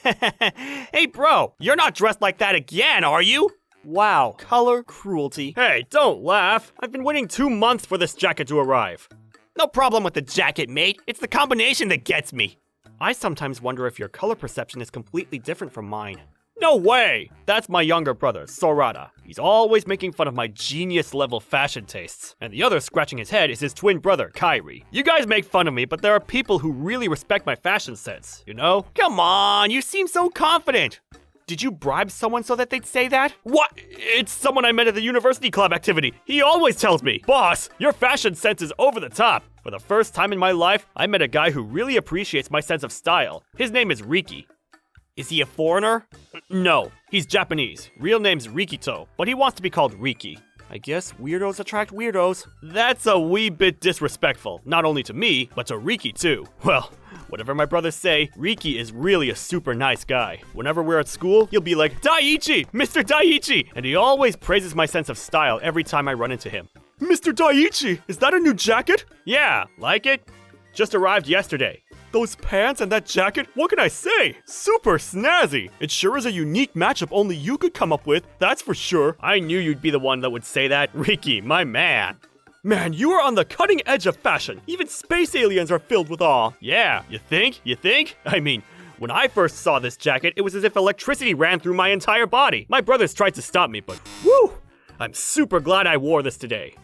Hey bro, you're not dressed like that again, are you? Wow, color cruelty. Hey, don't laugh. I've been waiting 2 months for this jacket to arrive. No problem with the jacket, mate. It's the combination that gets me. I sometimes wonder if your color perception is completely different from mine. No way! That's my younger brother, Sorata. He's always making fun of my genius-level fashion tastes. And the other scratching his head is his twin brother, Kairi. You guys make fun of me, but there are people who really respect my fashion sense, you know? Come on, you seem so confident. Did you bribe someone so that they'd say that? What? It's someone I met at the university club activity. He always tells me, "Boss, your fashion sense is over the top." For the first time in my life, I met a guy who really appreciates my sense of style. His name is Riki. Is he a foreigner? No, he's Japanese. Real name's Rikito, but he wants to be called Riki. I guess weirdos attract weirdos. That's a wee bit disrespectful, not only to me, but to Riki too. Well, whatever my brothers say, Riki is really a super nice guy. Whenever we're at school, he'll be like, "Daiichi! Mr. Daiichi!" And he always praises my sense of style every time I run into him. "Mr. Daiichi, is that a new jacket?" "Yeah, like it? Just arrived yesterday." "Those pants and that jacket, what can I say? Super snazzy. It sure is a unique matchup only you could come up with, that's for sure." I knew you'd be the one that would say that. Riki, my man. Man, you are on the cutting edge of fashion. Even space aliens are filled with awe. Yeah, you think? I mean, when I first saw this jacket, it was as if electricity ran through my entire body. My brothers tried to stop me, but whew! I'm super glad I wore this today.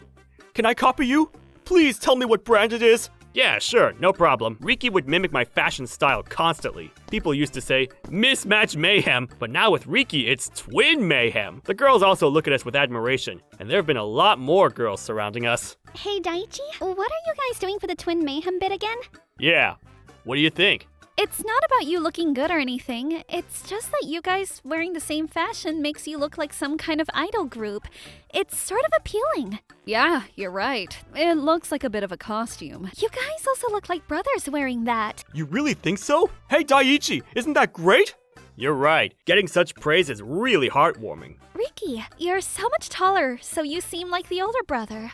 Can I copy you? Please tell me what brand it is. Yeah, sure, no problem. Riki would mimic my fashion style constantly. People used to say, "Mismatch mayhem," but now with Riki, it's twin mayhem. The girls also look at us with admiration, and there have been a lot more girls surrounding us. Hey, Daiichi, what are you guys doing for the twin mayhem bit again? Yeah, what do you think? It's not about you looking good or anything. It's just that you guys wearing the same fashion makes you look like some kind of idol group. It's sort of appealing. Yeah, you're right. It looks like a bit of a costume. You guys also look like brothers wearing that. You really think so? Hey, Daiichi, isn't that great? You're right. Getting such praise is really heartwarming. Riki, you're so much taller, so you seem like the older brother.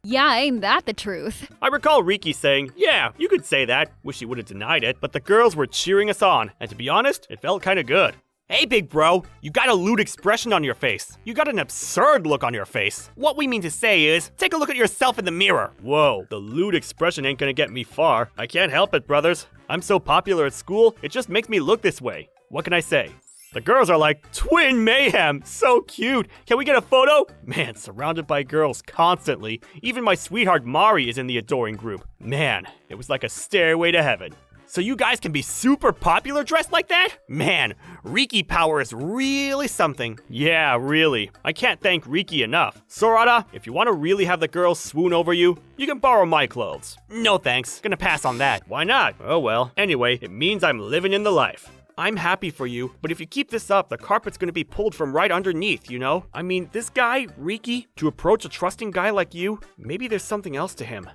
Yeah, ain't that the truth? I recall Riki saying, "Yeah, you could say that." Wish he would have denied it, but the girls were cheering us on, and to be honest, it felt kinda good. Hey, big bro, you got a lewd expression on your face. You got an absurd look on your face. What we mean to say is, take a look at yourself in the mirror. Whoa, the lewd expression ain't gonna get me far. I can't help it, brothers. I'm so popular at school, it just makes me look this way. What can I say? The girls are like, "Twin mayhem, so cute. Can we get a photo?" Man, surrounded by girls constantly. Even my sweetheart Mari is in the adoring group. Man, it was like a stairway to heaven. So you guys can be super popular dressed like that? Man, Riki power is really something. Yeah, really. I can't thank Riki enough. Sorata, if you want to really have the girls swoon over you, you can borrow my clothes. No thanks, gonna pass on that. Why not? Oh well. Anyway, it means I'm living in the life. I'm happy for you, but if you keep this up, the carpet's gonna be pulled from right underneath, you know? I mean, this guy, Riki, to approach a trusting guy like you, maybe there's something else to him.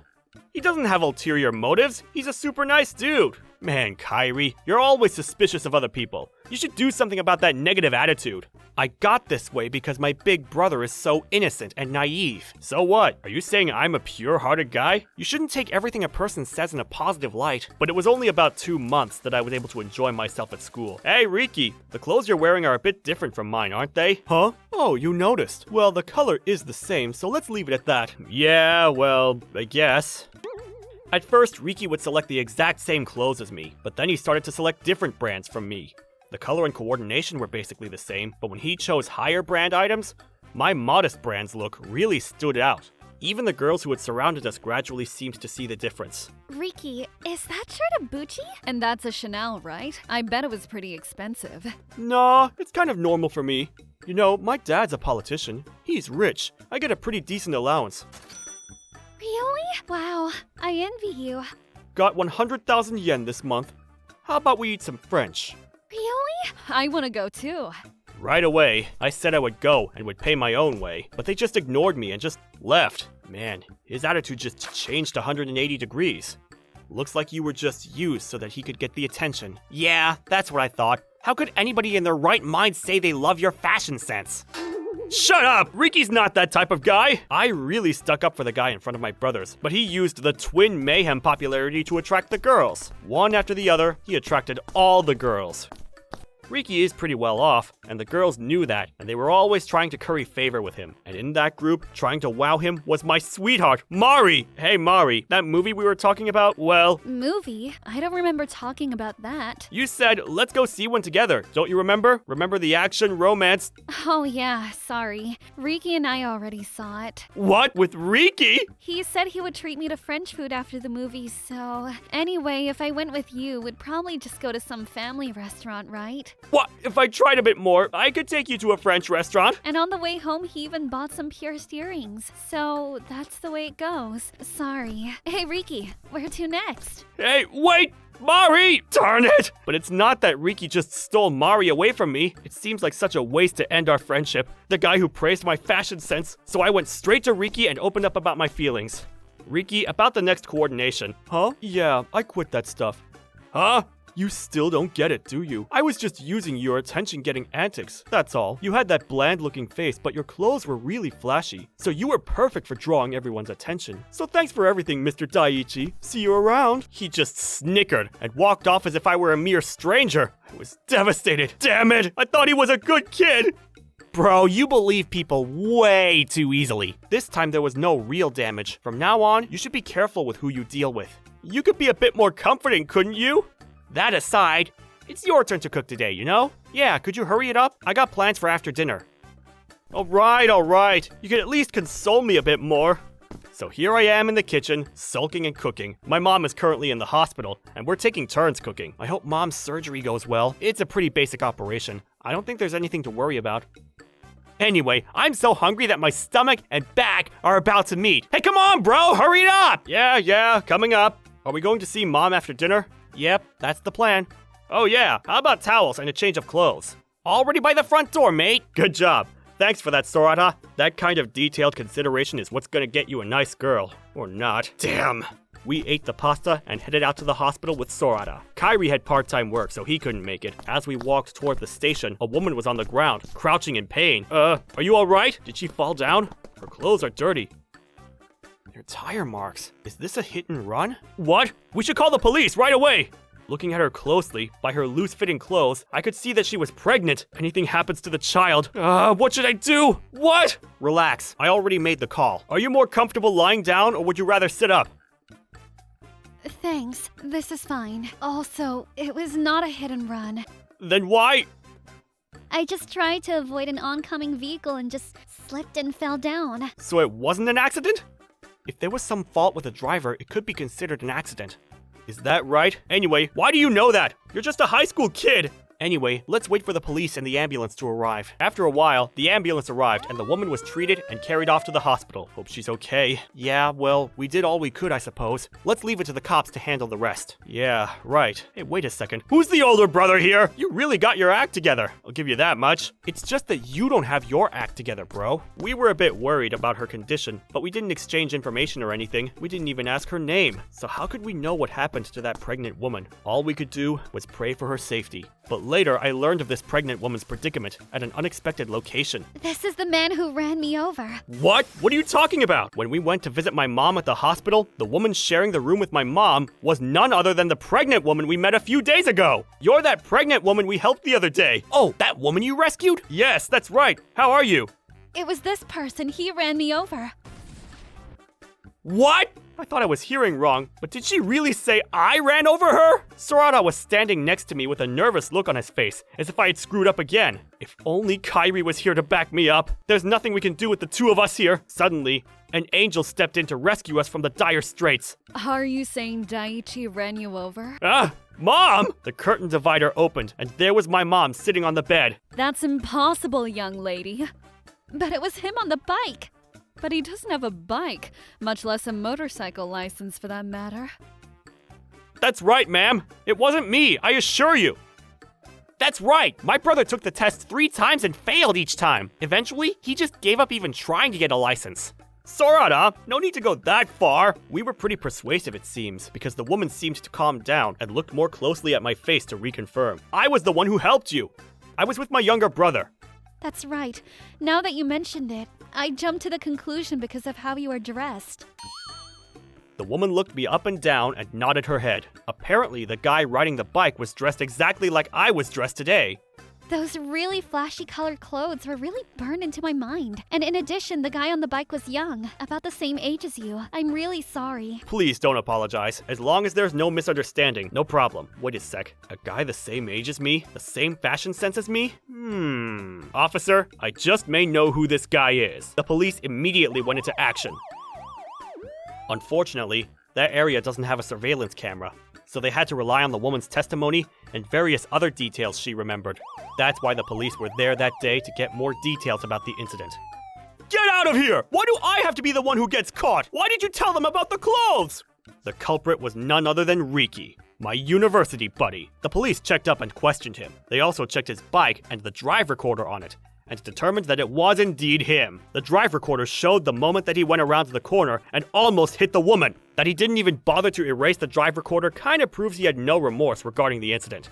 He doesn't have ulterior motives. He's a super nice dude. Man, Kairi, you're always suspicious of other people. You should do something about that negative attitude. I got this way because my big brother is so innocent and naive. So what? Are you saying I'm a pure-hearted guy? You shouldn't take everything a person says in a positive light. But it was only about 2 months that I was able to enjoy myself at school. Hey, Riki, the clothes you're wearing are a bit different from mine, aren't they? Huh? Oh, you noticed. Well, the color is the same, so let's leave it at that. Yeah, well, I guess. At first, Riki would select the exact same clothes as me, but then he started to select different brands from me. The color and coordination were basically the same, but when he chose higher brand items, my modest brand's look really stood out. Even the girls who had surrounded us gradually seemed to see the difference. Riki, is that shirt a Gucci? And that's a Chanel, right? I bet it was pretty expensive. Nah, it's kind of normal for me. You know, my dad's a politician. He's rich. I get a pretty decent allowance. Really? Wow, I envy you. Got 100,000 yen this month. How about we eat some French? Really? I want to go too. Right away, I said I would go and would pay my own way, but they just ignored me and just left. Man, his attitude just changed 180 degrees. Looks like you were just used so that he could get the attention. Yeah, that's what I thought. How could anybody in their right mind say they love your fashion sense? Shut up! Riki's not that type of guy! I really stuck up for the guy in front of my brothers, but he used the twin mayhem popularity to attract the girls. One after the other, he attracted all the girls. Riki is pretty well off, and the girls knew that, and they were always trying to curry favor with him. And in that group, trying to wow him was my sweetheart, Mari! Hey Mari, that movie we were talking about, well... Movie? I don't remember talking about that. You said, let's go see one together, don't you remember? Remember the action, romance... Oh yeah, sorry. Riki and I already saw it. What? With Riki? He said he would treat me to French food after the movie, so... Anyway, if I went with you, we'd probably just go to some family restaurant, right? What? If I tried a bit more, I could take you to a French restaurant. And on the way home, he even bought some pierced earrings. So that's the way it goes. Sorry. Hey, Riki, where to next? Hey, wait! Mari! Darn it! But it's not that Riki just stole Mari away from me. It seems like such a waste to end our friendship. The guy who praised my fashion sense. So I went straight to Riki and opened up about my feelings. Riki, about the next coordination. Huh? Yeah, I quit that stuff. Huh? You still don't get it, do you? I was just using your attention-getting antics, that's all. You had that bland-looking face, but your clothes were really flashy. So you were perfect for drawing everyone's attention. So thanks for everything, Mr. Daiichi. See you around. He just snickered and walked off as if I were a mere stranger. I was devastated. Damn it! I thought he was a good kid! Bro, you believe people way too easily. This time there was no real damage. From now on, you should be careful with who you deal with. You could be a bit more comforting, couldn't you? That aside, it's your turn to cook today, you know? Yeah, could you hurry it up? I got plans for after dinner. Alright. You can at least console me a bit more. So here I am in the kitchen, sulking and cooking. My mom is currently in the hospital, and we're taking turns cooking. I hope mom's surgery goes well. It's a pretty basic operation. I don't think there's anything to worry about. Anyway, I'm so hungry that my stomach and back are about to meet. Hey, come on, bro, hurry it up! Yeah, coming up. Are we going to see mom after dinner? Yep, that's the plan. Oh yeah, how about towels and a change of clothes? Already by the front door, mate. Good job. Thanks for that, Sorata. That kind of detailed consideration is what's gonna get you a nice girl. Or not. Damn. We ate the pasta and headed out to the hospital with Sorata. Kairi had part-time work, so he couldn't make it. As we walked toward the station, a woman was on the ground, crouching in pain. Are you alright? Did she fall down? Her clothes are dirty. They're tire marks. Is this a hit and run? What? We should call the police right away! Looking at her closely, by her loose-fitting clothes, I could see that she was pregnant. Anything happens to the child. What should I do? What? Relax. I already made the call. Are you more comfortable lying down, or would you rather sit up? Thanks. This is fine. Also, it was not a hit and run. Then why? I just tried to avoid an oncoming vehicle and just slipped and fell down. So it wasn't an accident? If there was some fault with the driver, it could be considered an accident. Is that right? Anyway, why do you know that? You're just a high school kid! Anyway, let's wait for the police and the ambulance to arrive. After a while, the ambulance arrived and the woman was treated and carried off to the hospital. Hope she's okay. Yeah, well, we did all we could, I suppose. Let's leave it to the cops to handle the rest. Yeah, right. Hey, wait a second. Who's the older brother here? You really got your act together. I'll give you that much. It's just that you don't have your act together, bro. We were a bit worried about her condition, but we didn't exchange information or anything. We didn't even ask her name. So how could we know what happened to that pregnant woman? All we could do was pray for her safety. But later, I learned of this pregnant woman's predicament at an unexpected location. This is the man who ran me over. What? What are you talking about? When we went to visit my mom at the hospital, the woman sharing the room with my mom was none other than the pregnant woman we met a few days ago. You're that pregnant woman we helped the other day. Oh, that woman you rescued? Yes, that's right. How are you? It was this person. He ran me over. What? I thought I was hearing wrong, but did she really say I ran over her? Sorata was standing next to me with a nervous look on his face, as if I had screwed up again. If only Kairi was here to back me up. There's nothing we can do with the two of us here. Suddenly, an angel stepped in to rescue us from the dire straits. Are you saying Daiichi ran you over? Mom! The curtain divider opened, and there was my mom sitting on the bed. That's impossible, young lady. But it was him on the bike. But he doesn't have a bike, much less a motorcycle license for that matter. That's right, ma'am. It wasn't me, I assure you. That's right. My brother took the test 3 times and failed each time. Eventually, he just gave up even trying to get a license. Sorata, no need to go that far. We were pretty persuasive, it seems, because the woman seemed to calm down and looked more closely at my face to reconfirm. I was the one who helped you. I was with my younger brother. That's right. Now that you mentioned it, I jumped to the conclusion because of how you are dressed. The woman looked me up and down and nodded her head. Apparently, the guy riding the bike was dressed exactly like I was dressed today. Those really flashy colored clothes were really burned into my mind. And in addition, the guy on the bike was young, about the same age as you. I'm really sorry. Please don't apologize. As long as there's no misunderstanding, no problem. Wait a sec. A guy the same age as me? The same fashion sense as me? Officer, I just may know who this guy is. The police immediately went into action. Unfortunately, that area doesn't have a surveillance camera, so they had to rely on the woman's testimony and various other details she remembered. That's why the police were there that day, to get more details about the incident. Get out of here! Why do I have to be the one who gets caught? Why did you tell them about the clothes? The culprit was none other than Riki, my university buddy. The police checked up and questioned him. They also checked his bike and the drive recorder on it, and determined that it was indeed him. The drive recorder showed the moment that he went around to the corner and almost hit the woman. That he didn't even bother to erase the drive recorder kind of proves he had no remorse regarding the incident.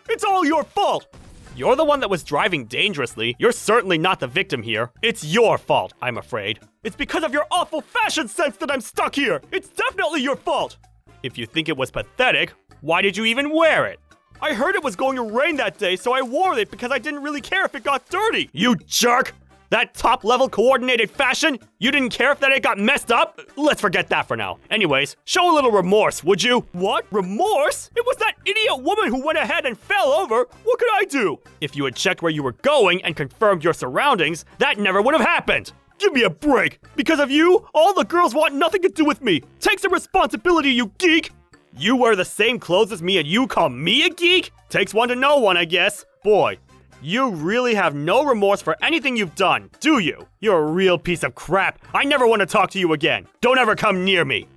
It's all your fault! You're the one that was driving dangerously. You're certainly not the victim here. It's your fault, I'm afraid. It's because of your awful fashion sense that I'm stuck here. It's definitely your fault. If you think it was pathetic, why did you even wear it? I heard it was going to rain that day, so I wore it because I didn't really care if it got dirty. You jerk! That top-level coordinated fashion? You didn't care if that it got messed up? Let's forget that for now. Anyways, show a little remorse, would you? What? Remorse? It was that idiot woman who went ahead and fell over. What could I do? If you had checked where you were going and confirmed your surroundings, that never would have happened. Give me a break. Because of you, all the girls want nothing to do with me. Take some responsibility, you geek. You wear the same clothes as me and you call me a geek? Takes one to know one, I guess. Boy, you really have no remorse for anything you've done, do you? You're a real piece of crap. I never want to talk to you again. Don't ever come near me.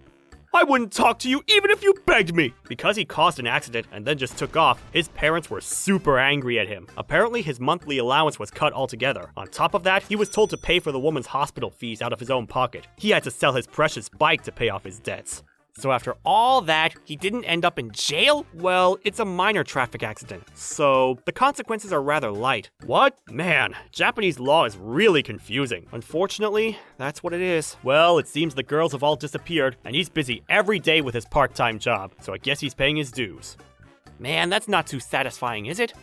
I wouldn't talk to you even if you begged me. Because he caused an accident and then just took off, his parents were super angry at him. Apparently, his monthly allowance was cut altogether. On top of that, he was told to pay for the woman's hospital fees out of his own pocket. He had to sell his precious bike to pay off his debts. So after all that, he didn't end up in jail? Well, it's a minor traffic accident, so the consequences are rather light. What? Man, Japanese law is really confusing. Unfortunately, that's what it is. Well, it seems the girls have all disappeared, and he's busy every day with his part-time job, so I guess he's paying his dues. Man, that's not too satisfying, is it?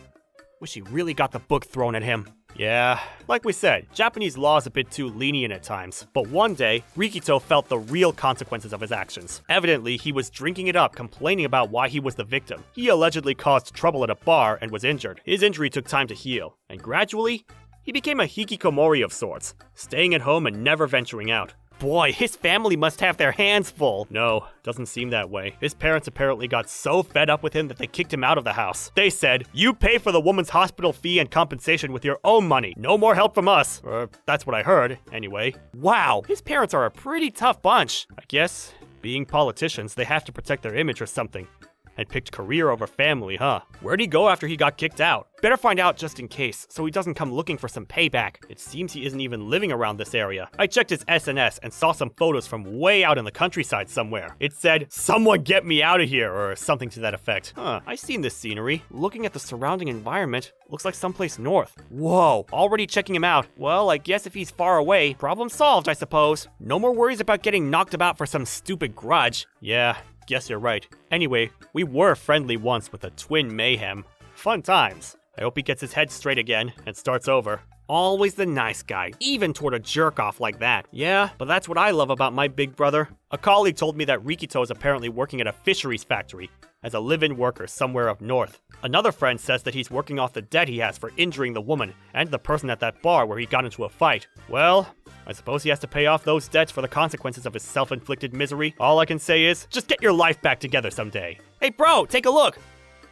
Wish he really got the book thrown at him. Yeah, like we said, Japanese law is a bit too lenient at times. But one day, Rikito felt the real consequences of his actions. Evidently, he was drinking it up, complaining about why he was the victim. He allegedly caused trouble at a bar and was injured. His injury took time to heal, and gradually, he became a hikikomori of sorts, staying at home and never venturing out. Boy, his family must have their hands full. No, doesn't seem that way. His parents apparently got so fed up with him that they kicked him out of the house. They said, "You pay for the woman's hospital fee and compensation with your own money. No more help from us." Or that's what I heard, anyway. Wow, his parents are a pretty tough bunch. I guess, being politicians, they have to protect their image or something. And picked career over family, huh? Where'd he go after he got kicked out? Better find out just in case, so he doesn't come looking for some payback. It seems he isn't even living around this area. I checked his SNS and saw some photos from way out in the countryside somewhere. It said, "Someone get me out of here," or something to that effect. I've seen this scenery. Looking at the surrounding environment, looks like someplace north. Whoa, already checking him out. Well, I guess if he's far away, problem solved, I suppose. No more worries about getting knocked about for some stupid grudge. Yeah. Guess you're right. Anyway, we were friendly once with a twin mayhem. Fun times. I hope he gets his head straight again and starts over. Always the nice guy, even toward a jerk-off like that. Yeah, but that's what I love about my big brother. A colleague told me that Rikito is apparently working at a fisheries factory as a live-in worker somewhere up north. Another friend says that he's working off the debt he has for injuring the woman and the person at that bar where he got into a fight. Well, I suppose he has to pay off those debts for the consequences of his self-inflicted misery. All I can say is, just get your life back together someday. Hey bro, take a look!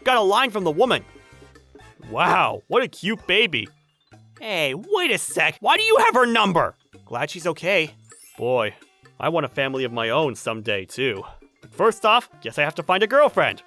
Got a line from the woman. Wow, what a cute baby. Hey, wait a sec, why do you have her number? Glad she's okay. Boy, I want a family of my own someday too. First off, guess I have to find a girlfriend.